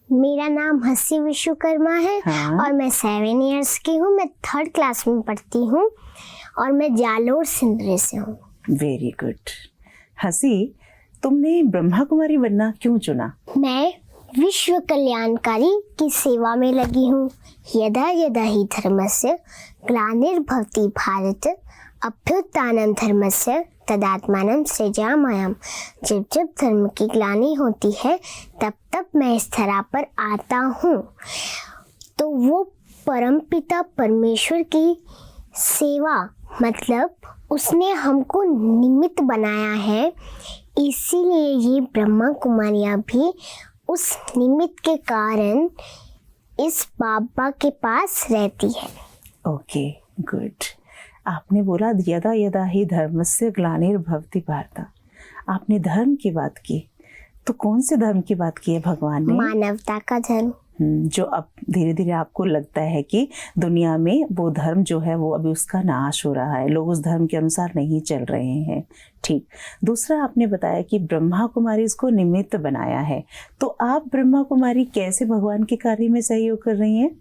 मेरा नाम हंसी विश्वकर्मा है। हाँ। और मैं 7 इयर्स की हूँ। मैं 3rd क्लास में पढ़ती हूँ और मैं जालोर सिंदरी से हूँ। Very good. हंसी, तुमने ब्रह्मा कुमारी बनना क्यों चुना? मैं विश्व कल्याणकारी की सेवा में लगी हूँ। यदा यदा हि धर्मस्य ग्लानिर्भवति भारत अभ्युत्थानं धर्मस्य तदात्मानं सृजाम्यहम्। जब जब धर्म की ग्लानि होती है तब तब मैं इस धरा पर आता हूँ। तो वो परमपिता परमेश्वर की सेवा, मतलब उसने हमको निमित्त बनाया है, इसीलिए ये ब्रह्मा कुमारियाँ भी उस निमित्त के कारण इस बाबा के पास रहती है। Okay, good. आपने बोला यदा यदा ही धर्मस्य ग्लानिर्भवति भारत। आपने धर्म की बात की, तो कौन से धर्म की बात की है भगवान ने? मानवता का धर्म। जो अब धीरे धीरे आपको लगता है कि दुनिया में वो धर्म जो है वो अभी उसका नाश हो रहा है, लोग उस धर्म के अनुसार नहीं चल रहे हैं। ठीक। दूसरा, आपने बताया कि ब्रह्मा कुमारी इसको निमित्त बनाया है, तो आप ब्रह्मा कुमारी कैसे भगवान के कार्य में सहयोग कर रही हैं?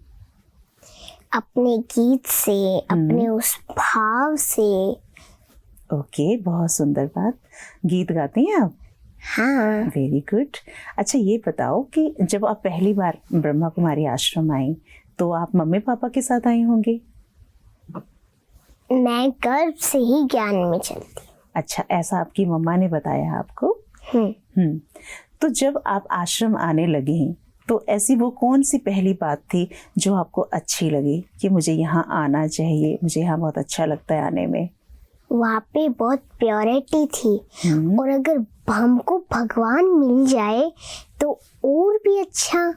अपने गीत से, अपने उस भाव से। ओके, बहुत सुंदर बात। गीत गाती हैं आप? हाँ। Very good. अच्छा, ये बताओ कि जब आप पहली बार ब्रह्मा कुमारी आश्रम आई तो आप मम्मी पापा के साथ आई होंगी? मैं गर्भ से ही ज्ञान में चलती। अच्छा, ऐसा आपकी मम्मा ने बताया आपको? तो जब आप आश्रम आने लगी तो ऐसी वो कौन सी पहली बात थी जो आपको अच्छी लगी कि मुझे यहाँ आना चाहिए, मुझे यहाँ बहुत अच्छा लगता है आने में? वहाँ पे बहुत प्योरिटी थी और अगर हमको भगवान मिल जाए तो और भी अच्छा।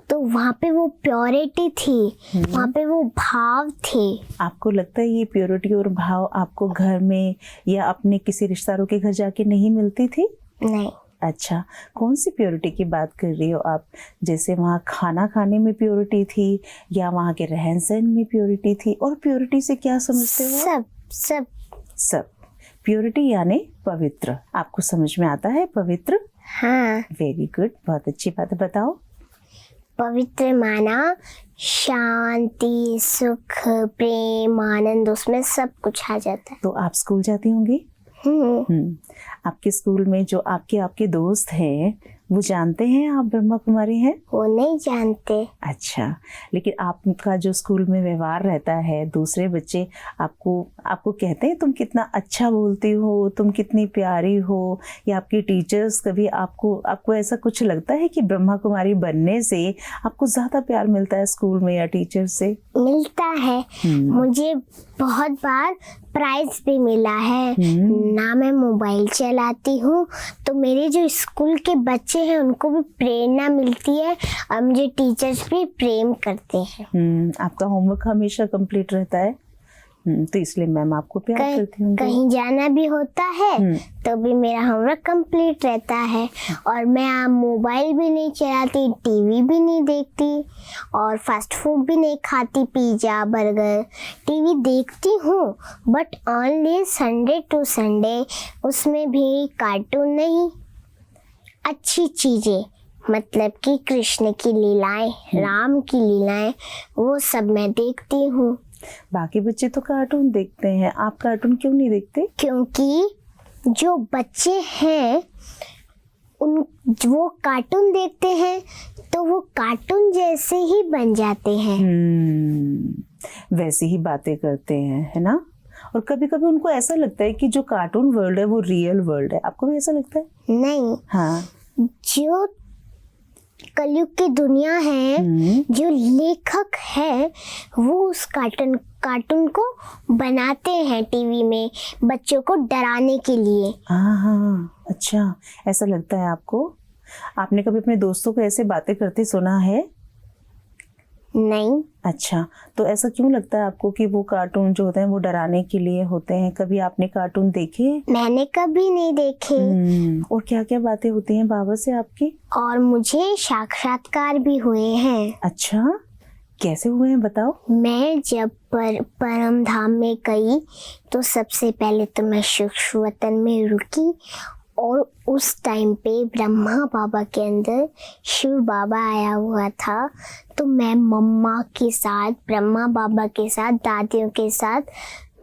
तो वहाँ पे वो प्योरिटी थी, वहाँ पे वो भाव थे। आपको लगता है ये प्योरिटी और भाव आपको घर में या अपने किसी रिश्तेदारों के घर जाके नहीं मिलती थी? नहीं। अच्छा, कौन सी प्योरिटी की बात कर रही हो आप? जैसे वहाँ खाना खाने में प्योरिटी थी या वहाँ के रहन सहन में प्योरिटी थी? और प्योरिटी से क्या समझते हो? सब सब सब। प्योरिटी यानी पवित्र। आपको समझ में आता है पवित्र? हाँ। वेरी गुड, बहुत अच्छी बात है। बताओ। पवित्र माना शांति, सुख, प्रेम, आनंद, उसमें सब कुछ आ जाता है। तो आप स्कूल जाती होंगी? आपके स्कूल में जो आपके दोस्त हैं वो जानते हैं आप ब्रह्मा कुमारी हैं? वो नहीं जानते। अच्छा, लेकिन आपका जो स्कूल में व्यवहार रहता है, दूसरे बच्चे आपको कहते हैं तुम कितना अच्छा बोलती हो, तुम कितनी प्यारी हो, या आपकी टीचर्स कभी आपको ऐसा कुछ लगता है कि ब्रह्मा कुमारी बनने से आपको ज्यादा प्यार मिलता है स्कूल में या टीचर से? मिलता है। मुझे बहुत बार प्राइज भी मिला है। ना मैं मोबाइल चलाती हूँ तो मेरे जो स्कूल के बच्चे हैं उनको भी प्रेरणा मिलती है और मुझे टीचर्स भी प्रेम करते हैं। आपका होमवर्क हमेशा कंप्लीट रहता है? तो इसलिए मैम आपको प्यार करती हूँ। कहीं जाना भी होता है तो भी मेरा होमवर्क कंप्लीट रहता है। और मैं मोबाइल भी नहीं चलाती, टीवी भी नहीं देखती और फास्ट फूड भी नहीं खाती, पिज्जा बर्गर। टीवी देखती हूँ but only Sunday to Sunday, उसमें भी कार्टून नहीं, अच्छी चीजें, मतलब कि कृष्ण की लीलाएं, राम की लीलाएं, वो सब मैं देखती हूँ। बाकी बच्चे तो कार्टून देखते हैं, आप कार्टून क्यों नहीं देखते? क्योंकि जो बच्चे हैं वो कार्टून देखते हैं तो वो कार्टून जैसे ही बन जाते हैं। वैसे ही बातें करते हैं, है ना? और कभी कभी उनको ऐसा लगता है कि जो कार्टून वर्ल्ड है वो रियल वर्ल्ड है। आपको भी ऐसा लगता है? नहीं। हाँ। जो कलयुग की दुनिया है, जो लेखक है वो उस कार्टून को बनाते हैं टीवी में बच्चों को डराने के लिए। हाँ, अच्छा, ऐसा लगता है आपको? आपने कभी अपने दोस्तों को ऐसे बातें करते सुना है? नहीं। अच्छा, तो ऐसा क्यों लगता है आपको कि वो कार्टून जो होते हैं वो डराने के लिए होते हैं? कभी आपने कार्टून देखे? मैंने कभी नहीं देखे। और क्या क्या बातें होती हैं बाबा से आपकी? और मुझे साक्षात्कार भी हुए हैं। अच्छा, कैसे हुए हैं बताओ? मैं जब परम धाम में गई तो सबसे पहले तो मैं सूक्ष्म वतन में रुकी और उस टाइम पे ब्रह्मा बाबा के अंदर शिव बाबा आया हुआ था। तो मैं मम्मा के साथ, ब्रह्मा बाबा के साथ, दादियों के साथ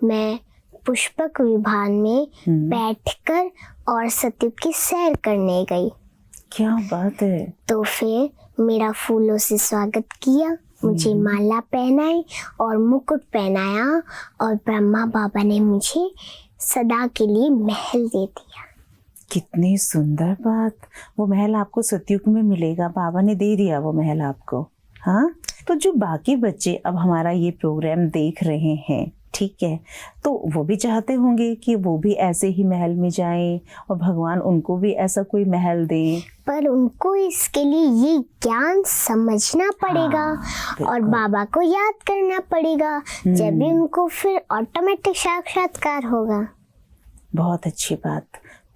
मैं पुष्पक विमान में बैठकर और सतयुग की सैर करने गई। क्या बात है। तो फिर मेरा फूलों से स्वागत किया, मुझे माला पहनाई और मुकुट पहनाया, और ब्रह्मा बाबा ने मुझे सदा के लिए महल दे दिया। कितनी सुंदर बात। वो महल आपको सतयुग में मिलेगा, बाबा ने दे दिया वो महल आपको। हाँ, तो जो बाकी बच्चे अब हमारा ये प्रोग्राम देख रहे हैं, ठीक है, तो वो भी चाहते होंगे कि वो भी ऐसे ही महल में जाएं और भगवान उनको भी ऐसा कोई महल दें। पर उनको इसके लिए ये ज्ञान समझना पड़ेगा और बाबा को याद करना पड़ेगा, जब भी उनको फिर ऑटोमेटिक साक्षात्कार होगा। बहुत अच्छी बात।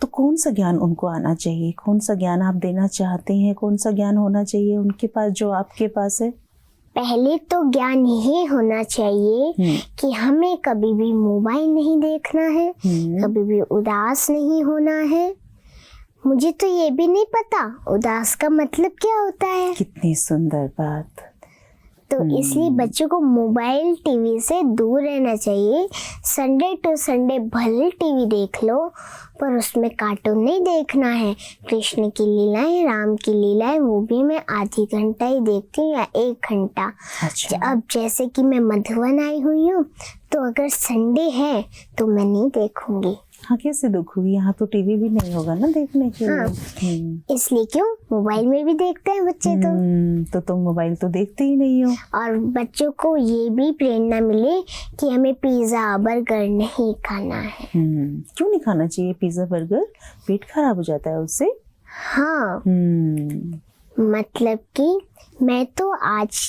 तो कौन सा ज्ञान उनको आना चाहिए, कौन सा ज्ञान आप देना चाहते हैं, कौन सा ज्ञान होना चाहिए उनके पास जो आपके पास है? पहले तो ज्ञान ये होना चाहिए कि हमें कभी भी मोबाइल नहीं देखना है, कभी भी उदास नहीं होना है। मुझे तो ये भी नहीं पता उदास का मतलब क्या होता है। कितनी सुंदर बात। तो इसलिए बच्चों को मोबाइल टीवी से दूर रहना चाहिए। संडे टू संडे भले टीवी देख लो, पर उसमें कार्टून नहीं देखना है। कृष्ण की लीलाएं, राम की लीलाएं, वो भी मैं आधी घंटा ही देखती हूँ या 1 घंटा। अच्छा। अब जैसे कि मैं मधुबन आई हुई हूँ, तो अगर संडे है तो मैं नहीं देखूंगी। हाँ, कैसे दुख हुई, यहाँ तो टीवी भी नहीं होगा ना देखने के लिए। इसलिए क्यों, मोबाइल में भी देखते हैं बच्चे। तो तुम मोबाइल तो देखते ही नहीं हो। और बच्चों को ये भी प्रेरणा मिले कि हमें पिज्जा बर्गर नहीं खाना है। क्यों नहीं खाना चाहिए पिज्जा बर्गर? पेट खराब हो जाता है उससे। हाँ, मतलब कि मैं तो आज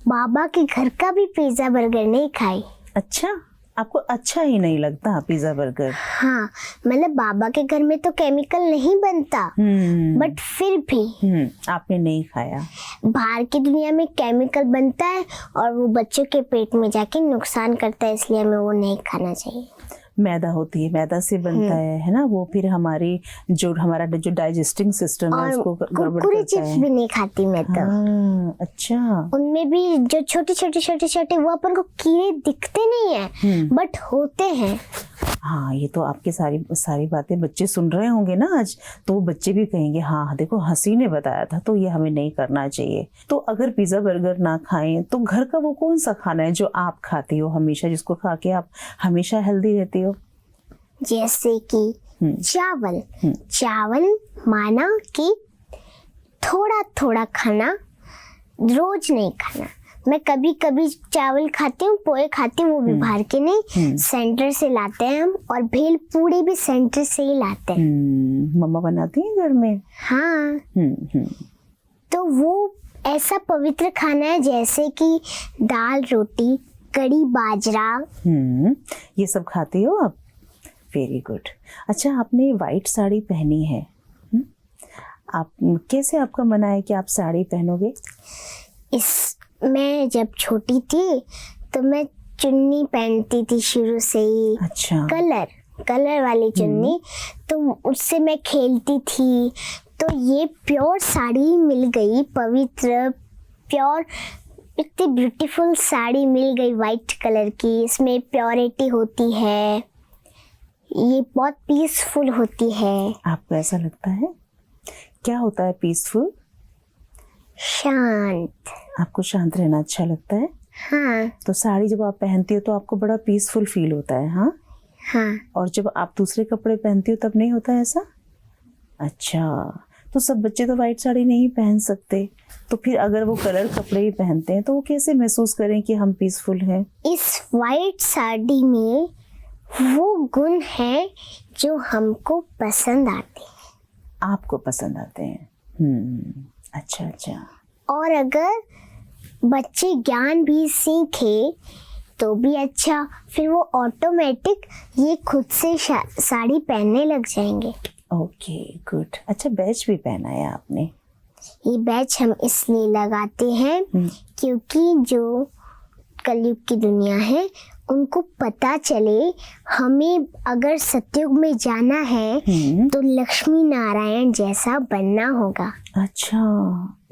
बाबा के घर का भी पिज्जा बर्गर नहीं खाई। अच्छा, आपको अच्छा ही नहीं लगता पिज्जा बर्गर? हाँ, मतलब बाबा के घर में तो केमिकल नहीं बनता, बट फिर भी आपने नहीं खाया। बाहर की दुनिया में केमिकल बनता है और वो बच्चों के पेट में जाके नुकसान करता है, इसलिए हमें वो नहीं खाना चाहिए। मैदा होती है, मैदा से बनता है ना, वो फिर हमारा जो डाइजेस्टिंग सिस्टम है उसको गड़बड़ करता है। चिप्स भी नहीं खाती मैं तो। अच्छा। उनमें भी जो छोटे वो अपन को कीड़े दिखते नहीं है, बट होते हैं। हाँ, ये तो आपकी सारी बातें बच्चे सुन रहे होंगे ना आज, तो वो बच्चे भी कहेंगे हाँ देखो, हंसी ने बताया था, तो ये हमें नहीं करना चाहिए। तो अगर पिज्जा बर्गर ना खाएं तो घर का वो कौन सा खाना है जो आप खाती हो हमेशा, जिसको खा के आप हमेशा हेल्दी रहती हो? जैसे कि चावल माना कि थोड़ा थोड़ा खाना, रोज नहीं खाना। मैं कभी कभी चावल खाती हूँ, पोहे खाती हूँ, वो भी बाहर के नहीं, सेंटर से लाते हैं हम, और भेल पूड़ी भी सेंटर से ही लाते हैं। मम्मा बनाती हैं घर में। हाँ। तो वो ऐसा पवित्र खाना है जैसे कि दाल रोटी, कड़ी बाजरा, ये सब खाती हो आप? Very good. अच्छा, आपने वाइट साड़ी पहनी है, आप कैसे, आपका मना है कि आप साड़ी पहनोगे? मैं जब छोटी थी तो मैं चुन्नी पहनती थी शुरू से ही। अच्छा। कलर वाली चुन्नी, तो उससे मैं खेलती थी। तो ये प्योर साड़ी मिल गई, पवित्र प्योर, इतनी ब्यूटीफुल साड़ी मिल गई वाइट कलर की। इसमें प्योरिटी होती है, ये बहुत पीसफुल होती है। आपको ऐसा लगता है? क्या होता है पीसफुल? शांत। आपको शांत रहना अच्छा लगता है? हाँ। तो साड़ी जब आप पहनती हो तो आपको बड़ा पीसफुल फील होता है? हाँ। और जब आप दूसरे कपड़े पहनती हो तब नहीं होता ऐसा? अच्छा, तो सब बच्चे तो वाइट साड़ी नहीं पहन सकते, तो फिर अगर वो कलर कपड़े ही पहनते हैं तो वो कैसे महसूस करें कि हम पीसफुल हैं? इस वाइट साड़ी में वो गुण है जो हमको पसंद आते हैं। आपको पसंद आते हैं? अच्छा। और अगर बच्चे ज्ञान भी सीखे तो भी अच्छा, फिर वो ऑटोमेटिक ये खुद से साड़ी पहनने लग जाएंगे। Okay, good. अच्छा, बैच भी पहना है आपने? ये बैच हम इसलिए लगाते हैं क्योंकि जो कलयुग की दुनिया है उनको पता चले हमें अगर सतयुग में जाना है तो लक्ष्मी नारायण जैसा बनना होगा। अच्छा,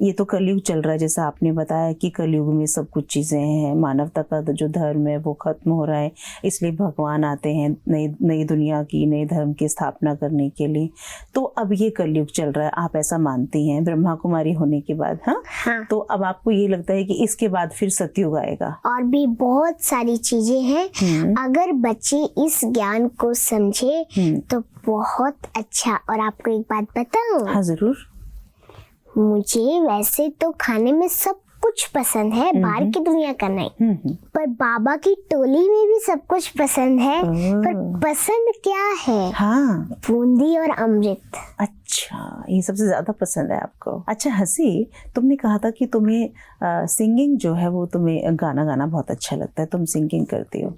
ये तो कलयुग चल रहा है, जैसा आपने बताया कि कलयुग में सब कुछ चीज़ें हैं, मानवता का जो धर्म है वो खत्म हो रहा है, इसलिए भगवान आते हैं नई नई दुनिया की, नए धर्म की स्थापना करने के लिए। तो अब ये कलयुग चल रहा है, आप ऐसा मानती हैं ब्रह्मा कुमारी होने के बाद? हाँ। तो अब आपको ये लगता है कि इसके बाद फिर सतयुग आएगा? और भी बहुत सारी चीजें हैं, अगर बच्चे इस ज्ञान को समझे तो बहुत अच्छा। और आपको एक बात बताऊं? हाँ जरूर। मुझे वैसे तो खाने में सब कुछ पसंद है, बाहर की दुनिया का नहीं, पर बाबा की टोली में भी सब कुछ पसंद है। पर पसंद क्या है? हाँ, बूंदी और अमृत। अच्छा, ये सबसे ज्यादा पसंद है आपको। अच्छा हंसी, तुमने कहा था कि तुम्हें सिंगिंग जो है वो तुम्हें गाना गाना बहुत अच्छा लगता है, तुम सिंगिंग करती हो,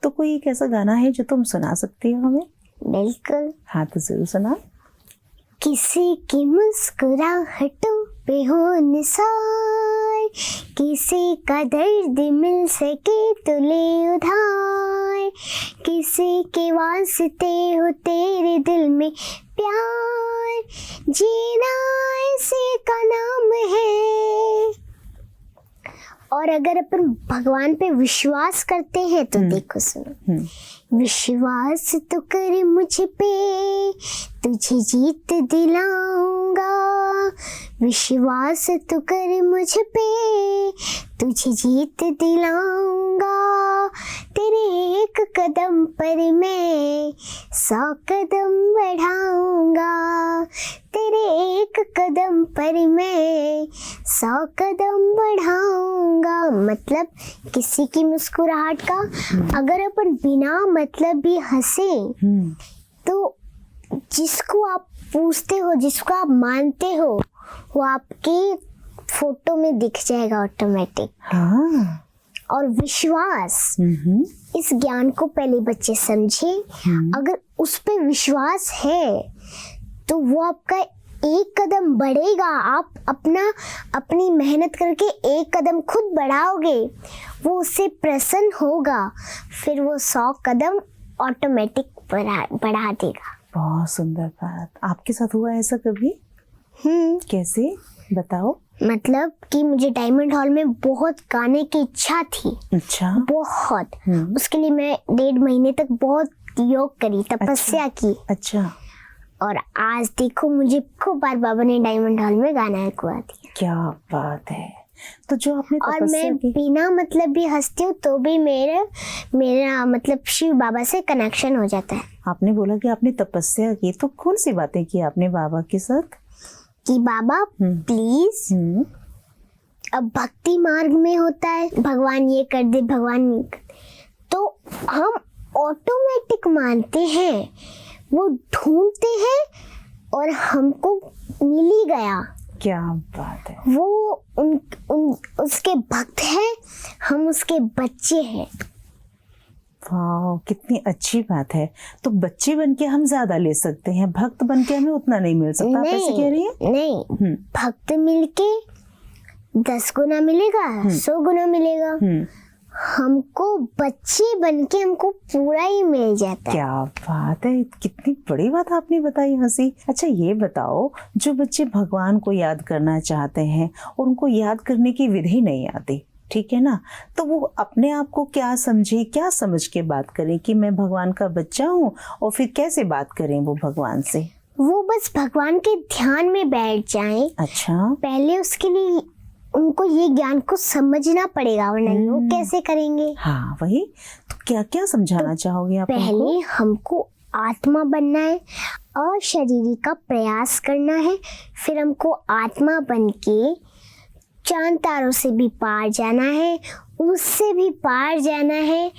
तो कोई एक ऐसा गाना है जो तुम सुना सकती हो हमें? बिल्कुल। हाँ तो जरूर सुना। किसी की मुस्कुराहटों पे हो निसार, किसी का दर्द मिल सके तो ले उधार, किसी के वास्ते हो तेरे दिल में प्यार, जीना इसी का नाम है। और अगर अपन भगवान पे विश्वास करते हैं तो देखो सुनो, विश्वास तो कर मुझ पे, तुझे जीत दिलाऊंगा, विश्वास तो कर मुझ पे, तुझे जीत दिलाऊंगा, तेरे एक कदम पर मैं 100 कदम बढ़ाऊंगा, तेरे एक कदम पर मैं 100 कदम बढ़ाऊंगा। मतलब किसी की मुस्कुराहट का अगर अपन बिना मतलब भी हंसे तो जिसको आप पूछते हो, जिसको आप मानते हो, वो आपके फोटो में दिख जाएगा ऑटोमेटिक। हाँ। और विश्वास, इस ज्ञान को पहले बच्चे समझे, अगर उस पे विश्वास है तो वो आपका एक कदम बढ़ेगा। आप अपनी मेहनत करके एक कदम खुद बढ़ाओगे, वो उससे प्रसन्न होगा, फिर वो 100 कदम ऑटोमेटिक बढ़ा देगा। बहुत सुंदर बात। आपके साथ हुआ ऐसा कभी? कैसे बताओ? मतलब कि मुझे डायमंड हॉल में बहुत गाने की इच्छा थी। अच्छा। बहुत। उसके लिए मैं 1.5 महीने तक बहुत योग करी, तपस्या की। अच्छा। और आज देखो मुझे खूब बार बाबा ने डायमंड हॉल में गाना गुआ दिया। क्या बात है। तो जो आपने और मैं बिना मतलब भी हंसती हूँ तो भी मेरा मतलब शिव बाबा से कनेक्शन हो जाता है। आपने बोला कि आपने तपस्या की, तो कौन सी बातें की आपने बाबा के साथ? कि बाबा प्लीज, अब भक्ति मार्ग में होता है भगवान ये कर दे, भगवान ये कर दे, तो हम ऑटोमेटिक मानते हैं, वो ढूंढते हैं और हमको मिल ही गया। क्या बात है। वो उसके भक्त हैं, हम उसके बच्चे हैं। वाह, कितनी अच्छी बात है। तो बच्चे बनके हम ज्यादा ले सकते हैं, भक्त बनके हमें उतना नहीं मिल सकता। आप ऐसे कह रही हैं? नहीं, भक्त मिलके 10 गुना मिलेगा, 100 गुना मिलेगा। हमको बच्चे बनके हमको पूरा ही मिल जाता है। क्या बात है, कितनी बड़ी बात आपने बताई हंसी। अच्छा ये बताओ, जो बच्चे भगवान को याद करना चाहते हैं और उनको याद करने की विधि नहीं आती, ठीक है ना, तो वो अपने आप को क्या समझे, क्या समझ के बात करें कि मैं भगवान का बच्चा हूँ, और फिर कैसे बात करें वो भगवान से? वो बस भगवान के ध्यान में बैठ जाएं। अच्छा। पहले उसके लिए उनको ये ज्ञान को समझना पड़ेगा, वरना वो कैसे करेंगे? हाँ वही तो, क्या क्या समझाना चाहोगे आप? पहले हमको आत्मा बनना है और शरीर का प्रयास करना है, फिर हमको आत्मा बनके चांद तारों से भी पार जाना है, उससे भी पार जाना है,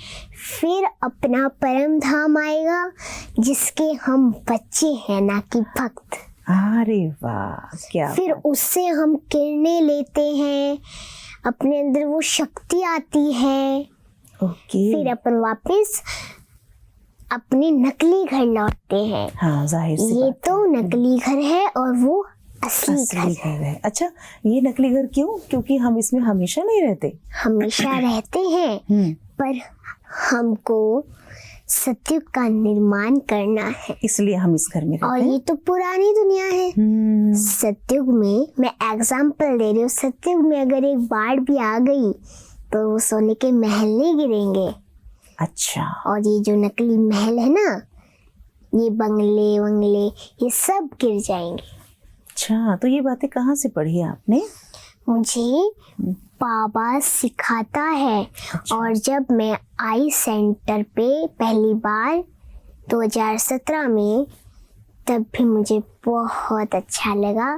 फिर अपना परम धाम आएगा जिसके हम बच्चे हैं, ना कि भक्त। अरे वाह, क्या फिर उससे हम किरणें लेते हैं, अपने अंदर वो शक्ति आती है। ओके। फिर अपन वापस अपने नकली घर लौटते हैं। हाँ जाहिर सी ये बात तो नकली घर है और वो असली घर है। अच्छा, ये नकली घर क्यों? क्योंकि हम इसमें हमेशा नहीं रहते। हमेशा रहते हैं, पर हमको सत्युग का निर्माण करना है इसलिए हम इस घर में और रहते हैं। ये तो पुरानी दुनिया है। सत्युग में मैं एग्जाम्पल दे रही हूँ, सत्युग में अगर एक बाढ़ भी आ गई तो वो सोने के महल नहीं गिरेंगे। अच्छा, और ये जो नकली महल है ना, ये बंगले वंगले ये सब गिर जाएंगे। अच्छा, तो ये बातें कहाँ से पढ़ी आपने? मुझे बाबा सिखाता है। अच्छा। और जब मैं आई सेंटर पे पहली बार 2017 में, तब भी मुझे बहुत अच्छा लगा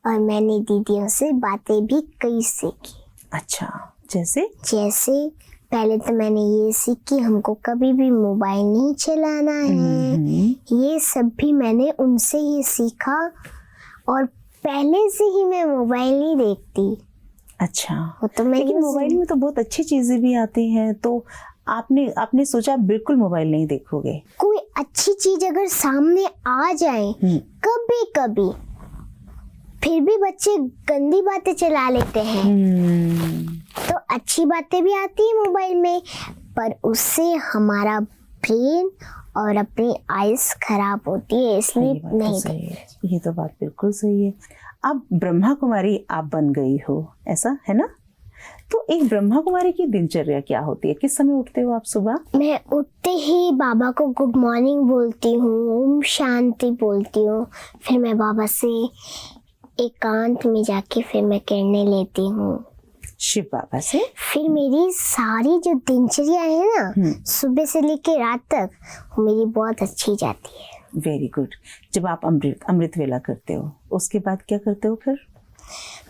और मैंने दीदियों से बातें भी कई सीखी। अच्छा, जैसे? जैसे पहले तो मैंने ये सीखी हमको कभी भी मोबाइल नहीं चलाना है। ये सब भी मैंने उनसे ही सीखा और पहले से ही मैं मोबाइल नहीं देखती। अच्छा, वो तो मैं लेकिन मोबाइल में तो बहुत अच्छी चीजें भी आती हैं, तो आपने सोचा बिल्कुल मोबाइल नहीं देखोगे? कोई अच्छी चीज अगर सामने आ जाए कभी कभी, फिर भी बच्चे गंदी बातें चला लेते हैं। तो अच्छी बातें भी आती है मोबाइल में, पर उससे हमारा ब्रेन और अपनी आइज खराब होती है, इसलिए ये बात तो नहीं सही है, ये तो बात बिल्कुल सही है। अब ब्रह्मा कुमारी आप बन गई हो, ऐसा है ना? तो एक ब्रह्मा कुमारी की दिनचर्या क्या होती है? किस समय उठते हो आप सुबह? मैं उठते ही बाबा को गुड मॉर्निंग बोलती हूँ, ओम शांति बोलती हूँ, फिर मैं बाबा से एकांत में जाके फिर मैं किरणें लेती हूँ। शिव बाबा से? फिर मेरी सारी जो दिनचर्या है ना, सुबह से लेके रात तक, वो मेरी बहुत अच्छी जाती है। Very good. जब आप अमृत वेला करते हो उसके बाद क्या करते हो फिर?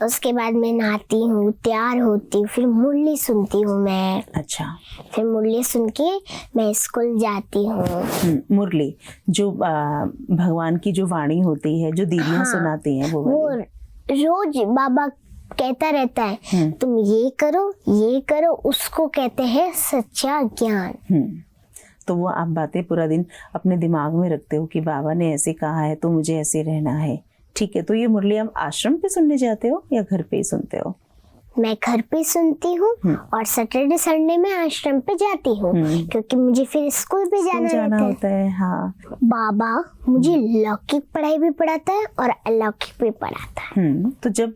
उसके बाद मैं नहाती हूँ, तैयार होती हूँ, फिर मुरली सुनती हूँ मैं। अच्छा, फिर मुरली सुन के मैं स्कूल जाती हूँ। मुरली जो भगवान की जो वाणी होती है, जो दीदियाँ सुनाती हैं, वो रोज बाबा कहता रहता है तुम ये करो, उसको कहते हैं सच्चा ज्ञान। तो वो आप बातें पूरा दिन अपने दिमाग में रखते हो कि बाबा ने ऐसे कहा है तो मुझे ऐसे रहना है। ठीक है, तो ये मुरली आप आश्रम पे सुनने जाते हो या घर पे ही सुनते हो? मैं घर पे सुनती हूँ और सैटरडे संडे में आश्रम पे जाती हूँ, क्योंकि मुझे फिर स्कूल पे जाना होता है। हाँ, बाबा मुझे लौकिक पढ़ाई भी पढ़ाता है और अलौकिक भी पढ़ाता है। तो जब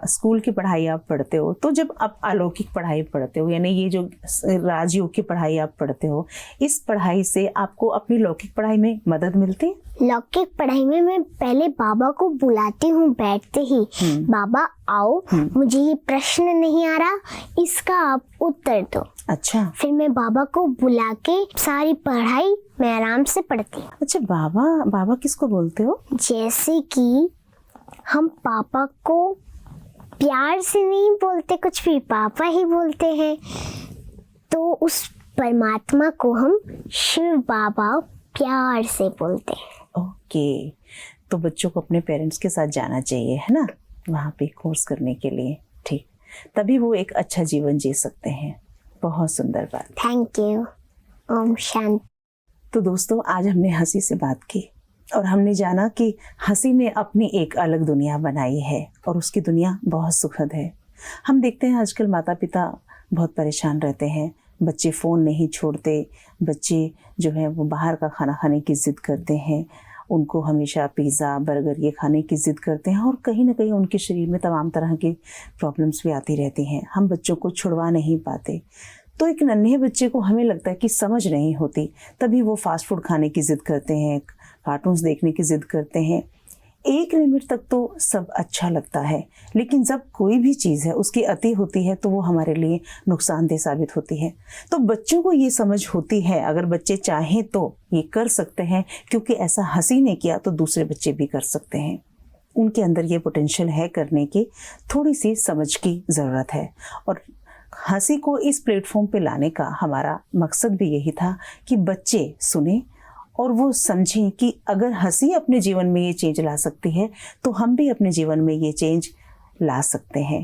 स्कूल की पढ़ाई आप पढ़ते हो, तो जब आप अलौकिक पढ़ाई पढ़ते हो, यानी ये जो राजयोग की पढ़ाई आप पढ़ते हो, इस पढ़ाई से आपको अपनी लौकिक पढ़ाई में मदद मिलती है? लौकिक पढ़ाई में मैं पहले बाबा को बुलाती हूँ बैठते ही, बाबा आओ, मुझे ये प्रश्न नहीं आ रहा, इसका आप उत्तर दो। अच्छा, फिर मैं बाबा को बुला के सारी पढ़ाई मैं आराम से पढ़ती हूँ। अच्छा, बाबा किसको बोलते हो? जैसे कि हम पापा को प्यार से नहीं बोलते, कुछ भी पापा ही बोलते हैं, तो उस परमात्मा को हम शिव बाबा प्यार से बोलते हैं। ओके, तो बच्चों को अपने पेरेंट्स के साथ जाना चाहिए, है ना, वहाँ पे कोर्स करने के लिए। ठीक, तभी वो एक अच्छा जीवन जी सकते हैं। बहुत सुंदर बात। Thank you. ओम शांति। तो दोस्तों, आज हमने हंसी से बात की और हमने जाना कि हंसी ने अपनी एक अलग दुनिया बनाई है और उसकी दुनिया बहुत सुखद है। हम देखते हैं आजकल माता पिता बहुत परेशान रहते हैं, बच्चे फ़ोन नहीं छोड़ते, बच्चे जो है वो बाहर का खाना खाने की ज़िद करते हैं, उनको हमेशा पिज़्ज़ा बर्गर ये खाने की ज़िद करते हैं और कहीं ना कहीं उनके शरीर में तमाम तरह की प्रॉब्लम्स भी आती रहती हैं। हम बच्चों को छुड़वा नहीं पाते, तो एक नन्हे बच्चे को हमें लगता है कि समझ नहीं होती, तभी वो फास्ट फूड खाने की ज़िद करते हैं, कार्टून्स देखने की ज़िद करते हैं। एक लिमिट तक तो सब अच्छा लगता है, लेकिन जब कोई भी चीज़ है उसकी अति होती है तो वो हमारे लिए नुकसानदेह साबित होती है। तो बच्चों को ये समझ होती है, अगर बच्चे चाहें तो ये कर सकते हैं, क्योंकि ऐसा हंसी ने किया तो दूसरे बच्चे भी कर सकते हैं। उनके अंदर ये पोटेंशियल है करने की, थोड़ी सी समझ की ज़रूरत है। और हंसी को इस प्लेटफॉर्म पे लाने का हमारा मकसद भी यही था कि बच्चे सुने और वो समझें कि अगर हंसी अपने जीवन में ये चेंज ला सकती है तो हम भी अपने जीवन में ये चेंज ला सकते हैं।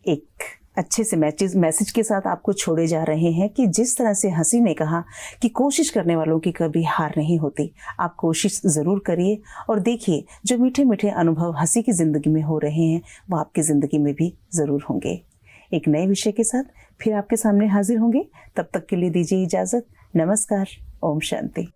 एक अच्छे से मैसेज के साथ आपको छोड़े जा रहे हैं कि जिस तरह से हंसी ने कहा कि कोशिश करने वालों की कभी हार नहीं होती, आप कोशिश ज़रूर करिए और देखिए जो मीठे मीठे अनुभव हंसी की ज़िंदगी में हो रहे हैं वो आपकी ज़िंदगी में भी ज़रूर होंगे। एक नए विषय के साथ फिर आपके सामने हाजिर होंगे। तब तक के लिए दीजिए इजाजत। नमस्कार। ओम शांति।